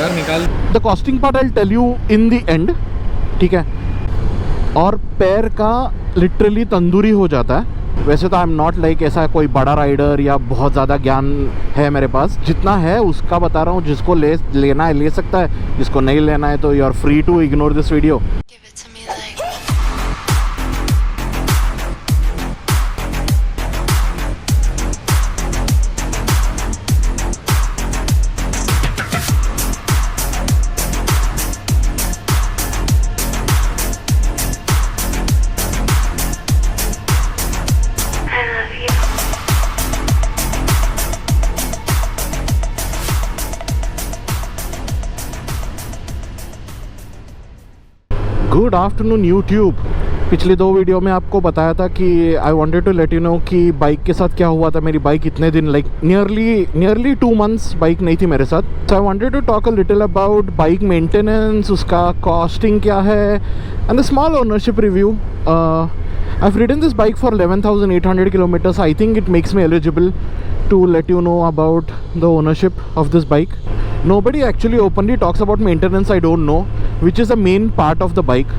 यार निकाल। The costing part I tell you in the end, ठीक है। और पैर का लिटरली तंदूरी हो जाता है। वैसे तो आई एम नॉट लाइक ऐसा कोई बड़ा राइडर या बहुत ज़्यादा ज्ञान है मेरे पास, जितना है उसका बता रहा हूँ। जिसको लेना है ले सकता है, जिसको नहीं लेना है तो you are free to ignore this video. Good afternoon YouTube. पिछली 2 वीडियो में आपको बताया था कि I wanted to let you know कि बाइक के साथ क्या हुआ था। मेरी बाइक इतने दिन लाइक नियरली 2 मंथ्स बाइक नहीं थी मेरे साथ। So I wanted to talk a little about bike maintenance, उसका कॉस्टिंग क्या है, and the small ownership review. I have ridden this bike for 11,800 kilometers. I think it makes me eligible to let you know about the ownership of this bike. Nobody actually openly talks about maintenance, I don't know, which is the main part of the bike.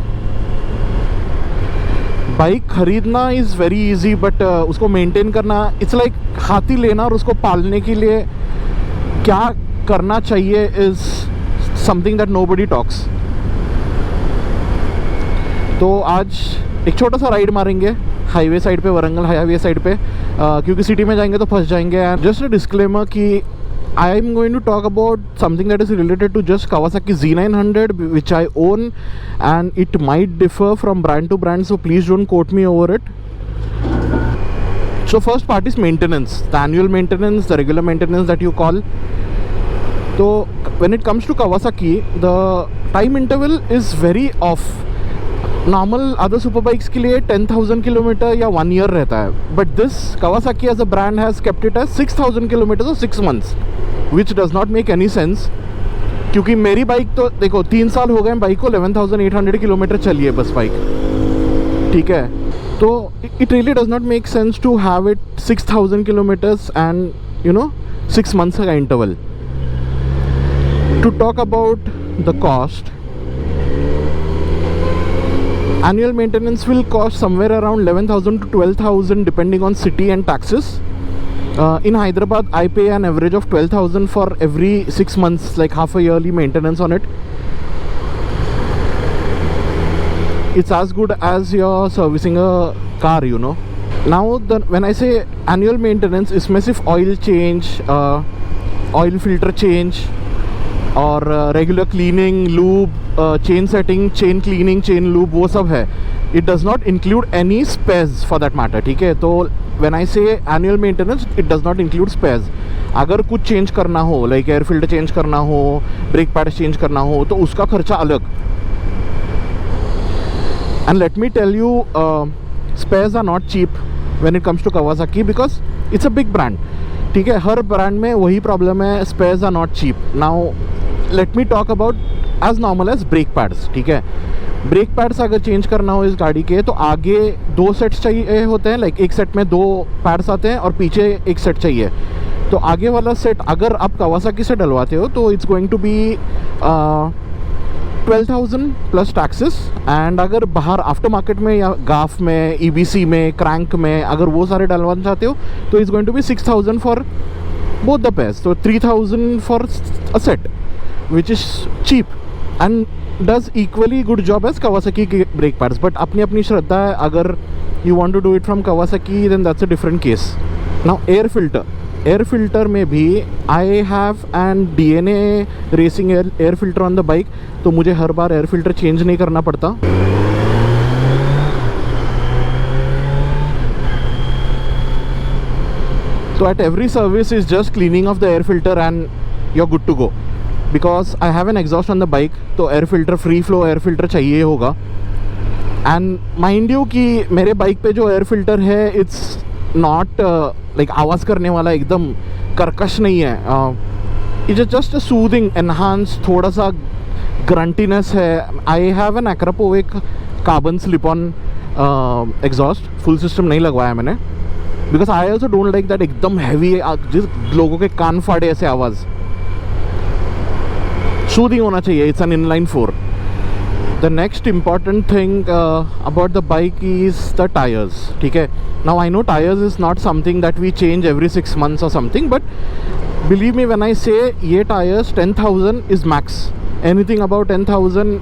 Bike खरीदना is very easy, but उसको maintain करना it's like हाथी लेना और उसको पालने के लिए क्या करना चाहिए is something that nobody talks. तो आज एक छोटा सा राइड मारेंगे हाईवे साइड पे, वरंगल हाईवे साइड पे, क्योंकि सिटी में जाएंगे तो फंस जाएंगे। एंड जस्ट अ डिस्क्लेमर कि I am going to talk about something that is related to just Kawasaki Z900 which I own, and it might differ from brand to brand, so please don't quote me over it. So first part is maintenance, the annual maintenance, the regular maintenance that you call. So when it comes to Kawasaki, the time interval is very off. Normal other super bikes के लिए 10,000 kilometre या 1 year रहता है, but this Kawasaki as a brand has kept it as 6,000 kilometre और 6 months, which does not make any sense. क्योंकि मेरी bike तो देखो 3 साल हो गए बाइक को, 11,800 किलोमीटर चली है बस बाइक, ठीक है। तो it really does not make sense to have it 6,000 kilometres and 6 months का interval. To talk about the cost, annual maintenance will cost somewhere around 11,000 to 12,000 depending on city and taxes. In Hyderabad I pay an average of 12,000 for every 6 months, like half a yearly maintenance on it. It's as good as you're servicing a car, Now when I say annual maintenance, इसमें सिर्फ oil change, oil filter change और regular cleaning, lube, chain setting, chain cleaning, chain lube, वो सब है। It does not include any spares for that matter, ठीक है। तो when I say annual maintenance, it does not include spares. अगर कुछ change करना हो, लाइक एयर फिल्टर चेंज करना हो, ब्रेक पैड्स चेंज करना हो, तो उसका खर्चा अलग। And let me tell you, spares are not cheap when it comes to Kawasaki because it's a big brand, ठीक है। हर ब्रांड में वही प्रॉब्लम है, spares are not cheap. Now let me talk about as normal as brake pads, ठीक है। Brake pads अगर change करना हो इस गाड़ी के, तो आगे 2 सेट्स चाहिए होते हैं, लाइक एक सेट में 2 पैड्स आते हैं और पीछे एक सेट चाहिए। तो आगे वाला सेट अगर आप Kawasaki से डलवाते हो तो it's going to be 12,000 plus taxes. And अगर बाहर आफ्टर मार्केट में या गाफ में, EBC में, क्रैंक में अगर वो सारे डलवाना चाहते हो तो it's going to be 6,000 for both the pairs, तो 3,000 for a set, which is cheap and does equally good job as Kawasaki के brake pads. But अपनी अपनी श्रद्धा है, अगर you want to do it from Kawasaki then that's a different case. Now air filter में भी I have an DNA racing air filter on the bike, तो मुझे हर बार air filter change नहीं करना पड़ता। So at every service is just cleaning of the air filter and you're good to go. Because I have an exhaust on the bike, तो air filter, free flow air filter चाहिए होगा। And mind you कि मेरे bike पे जो air filter है it's not like आवाज़ करने वाला, एकदम कर्कश नहीं है। It's just a soothing, enhance, थोड़ा सा ग्रंटीनेस है। आई have N Akrapovic carbon slip on exhaust, full system नहीं लगवाया मैंने, because I also don't like that एकदम हैवी, जिस लोगों के कान फाड़े ऐसे आवाज़। सूदिंग होना चाहिए. It's an inline 4. The next important thing about the bike is the tires. ठीक है. Now I know tires is not something that we change every 6 months or something, but believe me when I say ये tires 10,000 is max. Anything about 10,000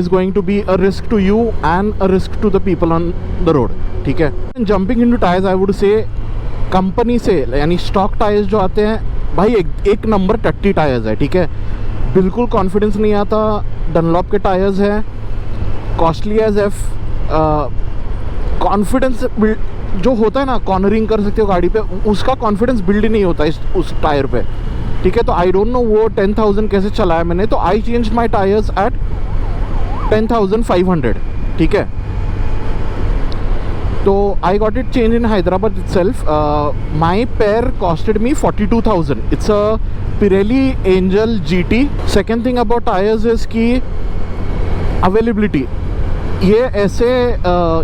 is going to be a risk to you and a risk to the people on the road. ठीक है. Jumping into tires, I would say company से यानी stock tyres जो आते हैं भाई एक number टट्टी टायर्स है. ठीक है. बिल्कुल कॉन्फिडेंस नहीं आता. डनलॉप के टायर्स हैं, कॉस्टली एज एफ. कॉन्फिडेंस जो होता है ना, कॉर्नरिंग कर सकते हो गाड़ी पे, उसका कॉन्फिडेंस बिल्ड नहीं होता उस टायर पे. ठीक है. तो आई डोंट नो वो 10,000 कैसे चलाया मैंने. तो I change my tyres at 10,500. ठीक है. तो I got it change in Hyderabad itself. My pair costed me 42,000. It's a Pirelli Angel GT. Second thing about tires is कि अवेलेबिलिटी. ये ऐसे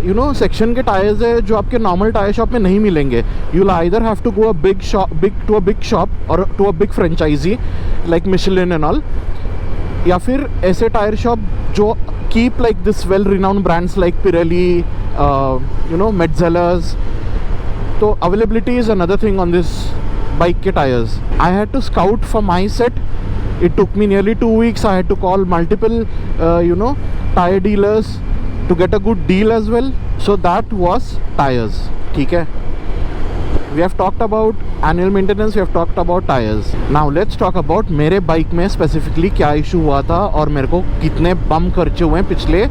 यू नो सेक्शन के टायर्स है जो आपके नॉर्मल टायर शॉप में नहीं मिलेंगे. You will either have to go a big shop और to a big franchise like Michelin and all, या फिर ऐसे टायर शॉप जो keep like this well renowned brands like Pirelli, you know, Metzeler's. तो availability is another thing on this bike ke tires. I had to scout for my set. It took me nearly 2 weeks. I had to call multiple you know, tire dealers to get a good deal as well. So that was tires. ठीक है. We have talked about annual maintenance, we have talked about tires. Now let's talk about मेरे bike में specifically क्या issue हुआ था और मेरे को कितने बम खर्चे हुए हैं पिछले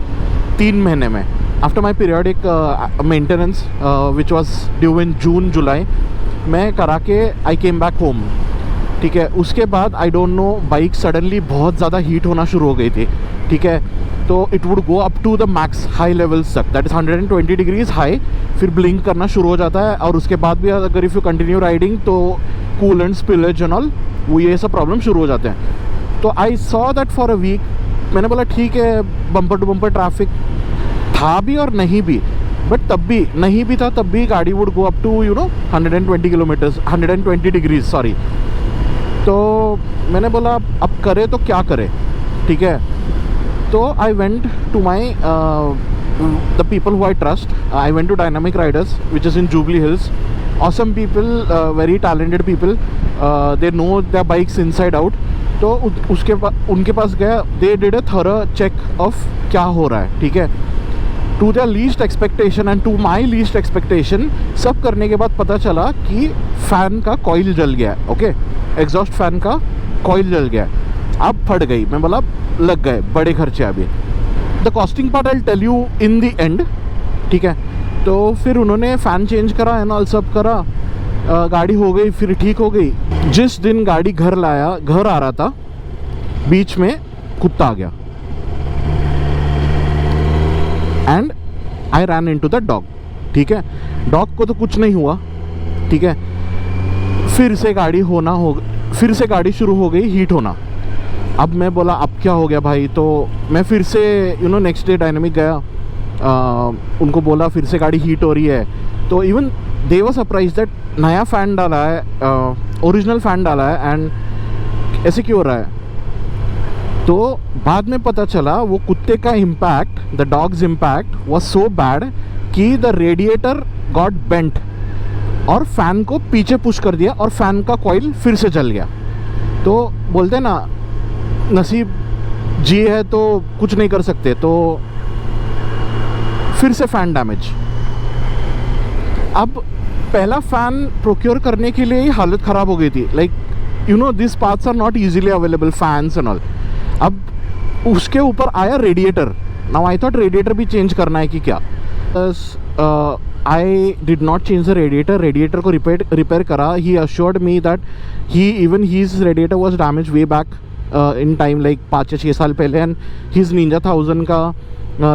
3 महीने में. After my periodic maintenance which was due in June July, मैं करा के आई केम बैक होम. ठीक है. उसके बाद I don't know bike suddenly बहुत ज़्यादा हीट होना शुरू हो गई थी. ठीक है. तो it would go up to the max high levels तक, दैट इज़ 120 डिग्रीज हाई. फिर ब्लिंक करना शुरू हो जाता है और उसके बाद भी अगर इफ़ यू कंटिन्यू राइडिंग तो कूलेंट स्पिलेज एंड ऑल, वो ये सब प्रॉब्लम शुरू हो जाते हैं. तो I saw that for a week. मैंने बोला ठीक है, बम्पर टू बम्पर ट्रैफिक था भी और नहीं भी, बट तब भी नहीं भी था तब भी गाड़ी would go up to you know 120 kilometres, 120 degrees sorry. तो मैंने बोला अब करे तो क्या करे. ठीक है. तो I went to my the people who I trust. I went to Dynamic Riders which is in Jubilee Hills. Awesome people, very talented people, they know the bikes inside out. तो उनके पास गया. They did a thorough check of क्या हो रहा है. ठीक है. To the least expectation and to my least expectation, सब करने के बाद पता चला कि फ़ैन का कॉइल जल गया. ओके. एग्जॉस्ट फ़ैन का कॉइल जल गया. अब फट गई. मैं बोला लग गए बड़े खर्चे अभी. The costing part I tell you in the end. ठीक है. तो फिर उन्होंने फ़ैन चेंज करा एंड ऑल सब करा. गाड़ी हो गई, फिर ठीक हो गई. जिस दिन गाड़ी घर आ रहा था, बीच में कुत्ता आ गया and I ran into the dog. ठीक है. डॉग को तो कुछ नहीं हुआ. ठीक है. फिर से गाड़ी शुरू हो गई हीट होना. अब मैं बोला अब क्या हो गया भाई. तो मैं फिर से you know next day dynamic गया. उनको बोला फिर से गाड़ी हीट हो रही है. तो even they were surprise that नया फ़ैन डाला है, ओरिजिनल फ़ैन डाला है एंड ऐसे क्यों हो रहा है. तो बाद में पता चला वो कुत्ते का impact, the dogs impact was so bad कि द रेडिएटर गॉट बेंट और फ़ैन को पीछे पुश कर दिया और फ़ैन का कॉइल फिर से जल गया. तो बोलते हैं ना नसीब जी है तो कुछ नहीं कर सकते. तो फिर से फ़ैन डैमेज. अब पहला फ़ैन प्रोक्योर करने के लिए ही हालत ख़राब हो गई थी. Like you know this parts are not easily available, fans and all. अब उसके ऊपर आया radiator. Now I thought radiator भी चेंज करना है कि क्या. I did not change the radiator को रिपेयर करा. He assured me that his radiator was damage way back in time, like 5 या 6 साल पहले. एंड हीज निंजा 1000 का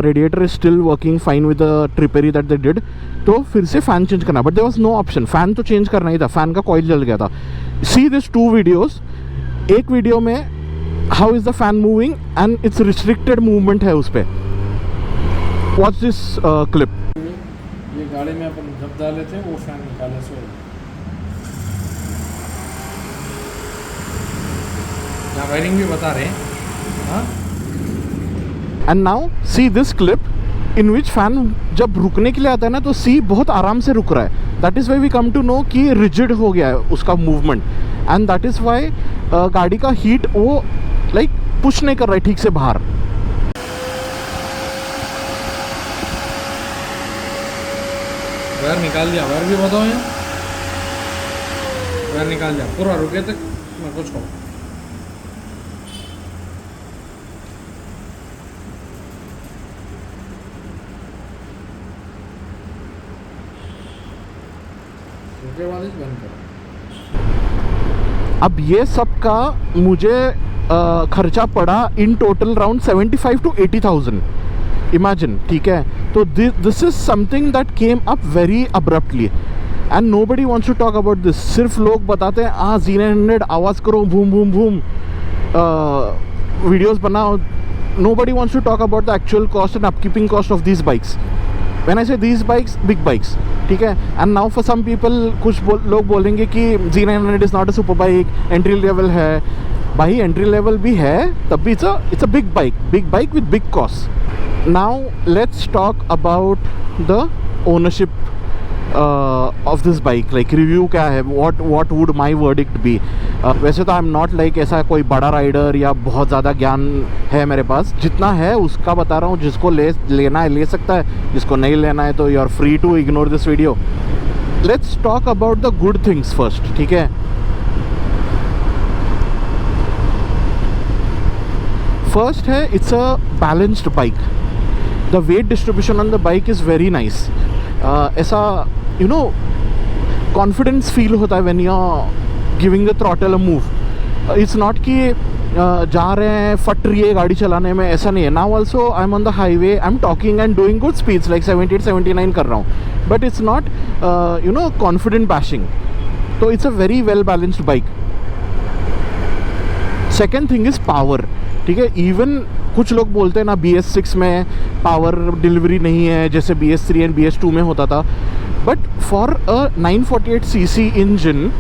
radiator is still working fine with the ट्रिपेरी दैट दे डिड. तो फिर से फ़ैन चेंज करना, but there was no option. Fan तो चेंज करना ही था, फ़ैन का कॉइल जल गया था. See this 2 videos. एक वीडियो में how is the fan moving and its restricted movement है उस पर. Watch this clip. ये गाड़ी में अपन जब डाले थे वो फ़ैन निकाले. सो 1 minute. यहाँ वायरिंग भी बता रहे हैं। हाँ and now see this clip in which fan जब रुकने के लिए आता है ना तो सी बहुत आराम से रुक रहा है. That is why we come to know कि रिजिड हो गया है उसका movement. And that is why गाड़ी का हीट वो लाइक पुश नहीं कर रहा है ठीक से बाहर. वायर निकाल दिया. वायर भी बताओ यहाँ. वायर निकाल दिया पूरा. रुके तक मैं कुछ कहूँ. रुके बाद ही बंद करो. अब ये सब का मुझे खर्चा पड़ा in total round 75 to 80,000. Imagine. ठीक है. तो this is something that came up very abruptly and nobody wants to talk about this. सिर्फ लोग बताते हैं Z900 आवाज़ करो, बूम बूम बूम, वीडियोज़ बनाओ. Nobody wants to talk about the actual cost and upkeeping cost of these bikes. When I say these bikes, big bikes, ठीक है. And now for some people कुछ लोग बोलेंगे कि Z900 is not a super bike, entry level है. भाई entry level भी है तब भी it's a big bike with big cost. Now let's talk about the ownership of this bike. Like review क्या है, what would my verdict be. वैसे तो आई एम नॉट लाइक ऐसा कोई बड़ा राइडर या बहुत ज़्यादा ज्ञान है मेरे पास. जितना है उसका बता रहा हूँ. जिसको लेना है ले सकता है, जिसको नहीं लेना है तो you are free to ignore this video. Let's talk about the good things first. ठीक है. फर्स्ट है it's a balanced bike. The weight distribution on the bike is very nice. ऐसा यू नो कॉन्फिडेंस फील होता है when you are giving the throttle a move. It's not कि जा रहे हैं फट रही है गाड़ी चलाने में, ऐसा नहीं है. Now also I am on the highway, I am talking and doing good speeds like 78-79 कर रहा हूँ. But it's not you know confident bashing. तो it's a very well balanced bike. Second thing is power. ठीक है. Even कुछ लोग बोलते हैं ना BS6 में पावर डिलीवरी नहीं है जैसे BS3 एंड BS2 में होता था. But for a 948cc engine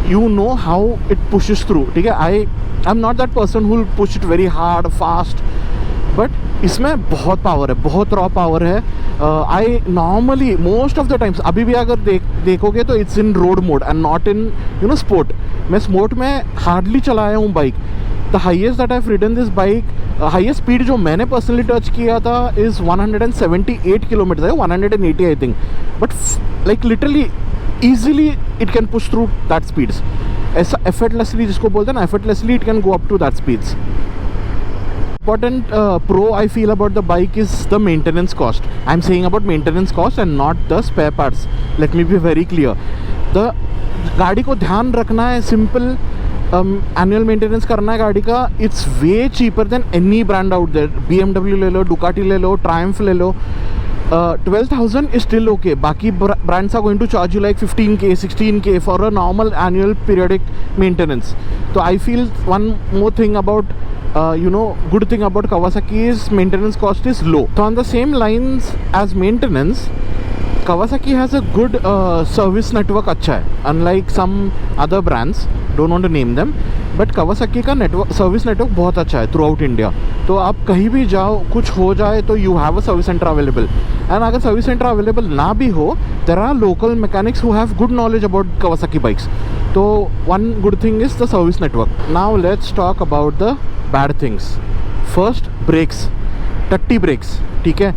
you know how it pushes through. ठीक है. I'm not that person who will push it very hard, fast, but इसमें बहुत पावर है, बहुत रॉ पावर है. I normally most of the times अभी भी अगर देखोगे तो it's in road mode and not in you know sport. मैं स्पोर्ट में हार्डली चलाया हूँ bike. The highest that I have ridden this bike, highest speed जो मैंने पर्सनली टच किया था इज़ 178 किलोमीटर है, 180 I think. But like literally easily it can push through that speeds. ऐसा effortlessly जिसको बोलते हैं ना, effortlessly it can go up to that speeds. Important pro I feel about the bike is the maintenance cost. I'm saying about maintenance cost and not the spare parts. Let me be very clear. The गाड़ी को ध्यान रखना है, simple annual maintenance करना है गाड़ी का. It's way cheaper than any brand out there. BMW ले लो, Ducati ले लो, Triumph ले लो. 12,000 is still okay. Baki brands are going to charge you like 15k, 16k for a normal annual periodic maintenance. So I feel one more thing about good thing about Kawasaki is maintenance cost is low. So on the same lines as maintenance, Kawasaki has a good service network अच्छा है. Unlike some other brands, don't want to name them, but Kawasaki का service network बहुत अच्छा है through out India. तो आप कहीं भी जाओ, कुछ हो जाए तो you have a service centre available. And अगर सर्विस सेंटर अवेलेबल ना भी हो, there are local mechanics who have good knowledge about Kawasaki bikes. तो one good thing is the service network. Now let's talk about the bad things. First, brakes. टट्टी brakes. ठीक है.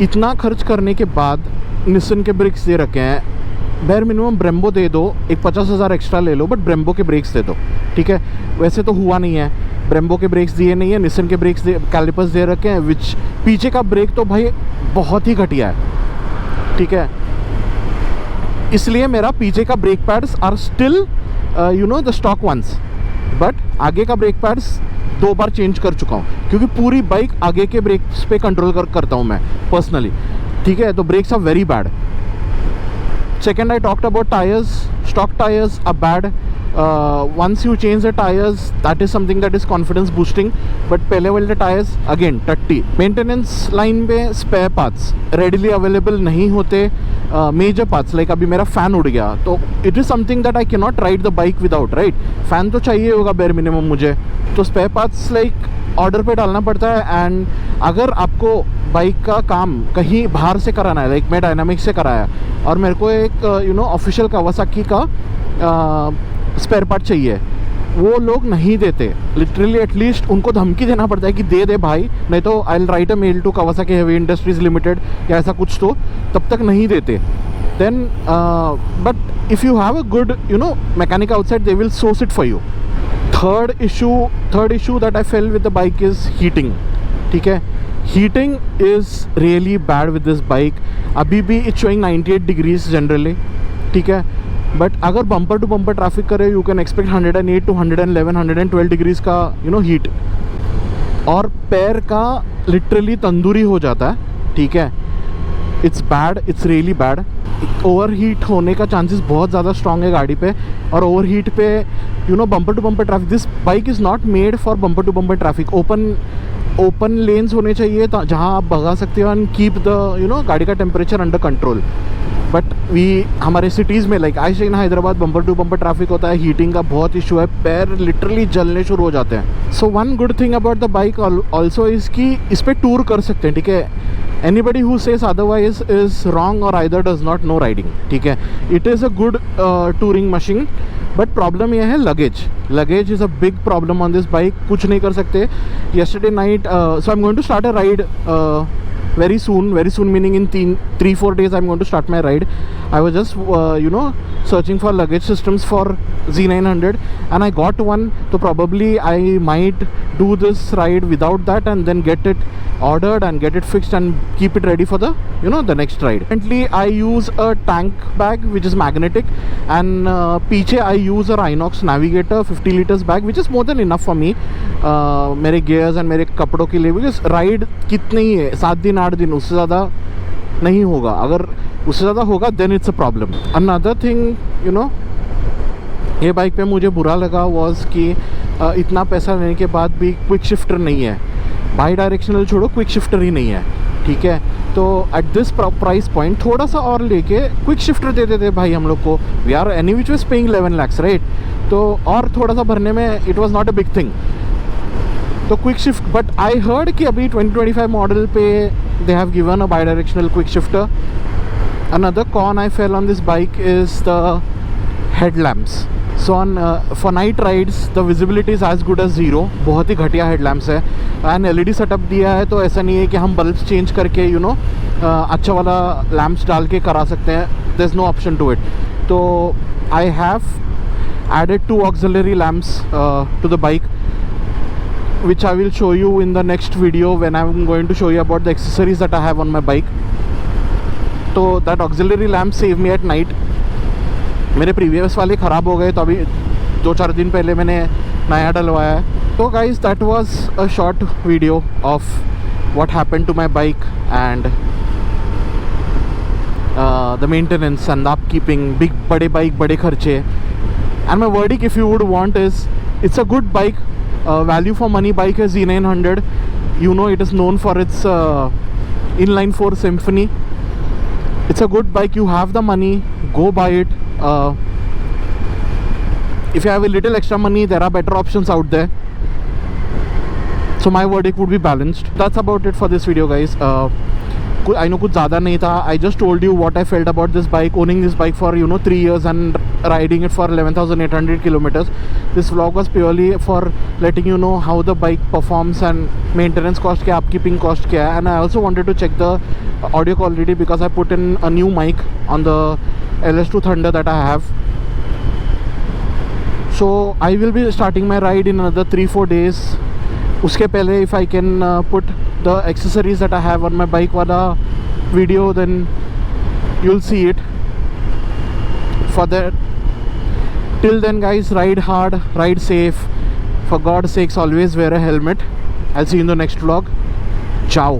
इतना खर्च करने के बाद निसन के ब्रेक्स दे रखे हैं. बेयर मिनिमम ब्रेम्बो दे दो, एक 50,000 एक्स्ट्रा ले लो, बट ब्रेम्बो के ब्रेक्स दे दो. ठीक है. वैसे तो हुआ नहीं है, ब्रेम्बो के ब्रेक्स दिए नहीं है, निसन के ब्रेक्स कैलिपर्स दे रखे हैं. विच पीछे का ब्रेक तो भाई बहुत ही घटिया है. ठीक है. इसलिए मेरा पीछे का brake pads are still the stock ones. But आगे का ब्रेक पैड्स 2 बार चेंज कर चुका हूँ, क्योंकि पूरी बाइक आगे के ब्रेक्स पे कंट्रोल करता हूँ मैं पर्सनली. ठीक है. तो brakes are very bad. Second, I talked about tires. Stock tires are bad. once you change the tires, that is something that is confidence boosting, but पहले वाले टायर्स अगेन टट्टी. मेंटेनेंस लाइन पे spare parts readily available नहीं होते. Major parts like अभी मेरा fan उड़ गया तो it is something that I can not ride the bike without, right. Fan तो चाहिए होगा बेयर मिनिमम मुझे, तो स्पेयर पार्ट्स लाइक ऑर्डर पे डालना पड़ता है. एंड अगर आपको बाइक का काम कहीं बाहर से कराना है, लाइक मैं डायनामिक्स से कराया और मेरे को एक ऑफिशियल कावासाकी का स्पेयर पार्ट चाहिए, वो लोग नहीं देते. लिटरली एटलीस्ट उनको धमकी देना पड़ता है कि दे दे भाई, नहीं तो I will write a mail to Kawasaki Heavy Industries Limited या ऐसा कुछ, तो तब तक नहीं देते. Then but if you have a good mechanic outside, they will source it for you. Third issue that I fail with the bike is heating. ठीक है, heating is really bad with this bike. अभी भी it's showing 98 degrees generally. ठीक है, but अगर bumper to bumper traffic करे you can expect 108 to 111 112 degrees का heat, और पैर का लिटरली तंदूरी हो जाता है. ठीक है, it's bad, it's really bad. Over heat होने का चांसेस बहुत ज़्यादा स्ट्रॉन्ग है गाड़ी पे. और ओवर हीट पे bumper to bumper traffic, this bike is not made for bumper to bumper traffic. Open lanes होने चाहिए जहाँ आप भगा सकते हो एंड कीप द गाड़ी का टेम्परेचर अंडर कंट्रोल. बट हमारे सिटीज़ में like I in Hyderabad bumper to bumper traffic होता है, हीटिंग का बहुत इशू है, पैर लिटरली जलने शुरू हो जाते हैं. So one good thing about the bike also is कि इस पर टूर कर सकते हैं. ठीक है, anybody who says otherwise is wrong और either does not know riding. ठीक है, it is a good touring machine, but problem यह है luggage is a big problem on this bike. कुछ नहीं कर सकते. yesterday night so I'm going to start a ride very soon meaning in 3-4 days I'm going to start my ride. I was just searching for luggage systems for Z900 and I got one, so probably I might do this ride without that and then get it ordered and get it fixed and keep it ready for the the next ride. Currently I use a tank bag which is magnetic, and पीछे I use a Rhinox Navigator 50 liters bag which is more than enough for me मेरे gears and मेरे कपड़ों के लिए, because ride कितनी है 7 दिन 8 दिन, उससे ज़्यादा नहीं होगा. अगर उससे ज़्यादा होगा then it's a problem. Another thing ये बाइक पे मुझे बुरा लगा was कि इतना पैसा लेने के बाद भी क्विक शिफ्टर नहीं है. बाई डायरेक्शनल छोड़ो, क्विक शिफ्टर ही नहीं है. ठीक है, तो एट दिस प्राइस पॉइंट थोड़ा सा और लेके क्विक शिफ्टर दे देते भाई हम लोग को. We are any which ways paying 11 lakhs, right. तो और थोड़ा सा भरने में it was not a big thing. तो quick shift, but I heard कि अभी 2025 मॉडल पे they have given a bidirectional quick shifter. Another con I feel on this bike is the headlamps. So on for night rides the visibility is as good as zero. बहुत ही घटिया headlamps है. And LED setup दिया है, तो ऐसा नहीं है कि हम बल्ब्स चेंज करके अच्छा वाला लैम्प्स डाल के करा सकते हैं. There is no option to it. तो I have added 2 auxiliary lamps to the bike, which I will show you in the next video when I'm going to show you about the accessories that I have on my bike. तो that auxiliary lamp save me at night. मेरे previous वाले ख़राब हो गए, तो अभी 2-4 दिन पहले मैंने नया डलवाया है. तो guys that was a short video of what happened to my bike and the maintenance and the upkeeping. Big बड़े बाइक बड़े खर्चे. And my verdict if you would want is it's a good bike, value for money bike है Z900. it is known for its inline 4 Symphony. It's a good bike. You have the money, go buy it. If you have a little extra money, there are better options out there. So my verdict would be balanced. That's about it for this video, guys. I know कुछ ज़्यादा नहीं था. I just told you what I felt about this bike, owning this bike for 3 years and riding it for 11,800 kilometers. This vlog was purely for letting you know how the bike performs and maintenance cost क्या, upkeeping cost क्या है. And I also wanted to check the audio quality because I put in a new mic on the LS2 Thunder that I have. So I will be starting my ride in another 3-4 days. उसके पहले if I can put the accessories that I have on my bike वाला video, then you'll see it. For that, till then guys, ride hard, ride safe. For God's sakes, always wear a helmet. I'll see you in the next vlog. Ciao.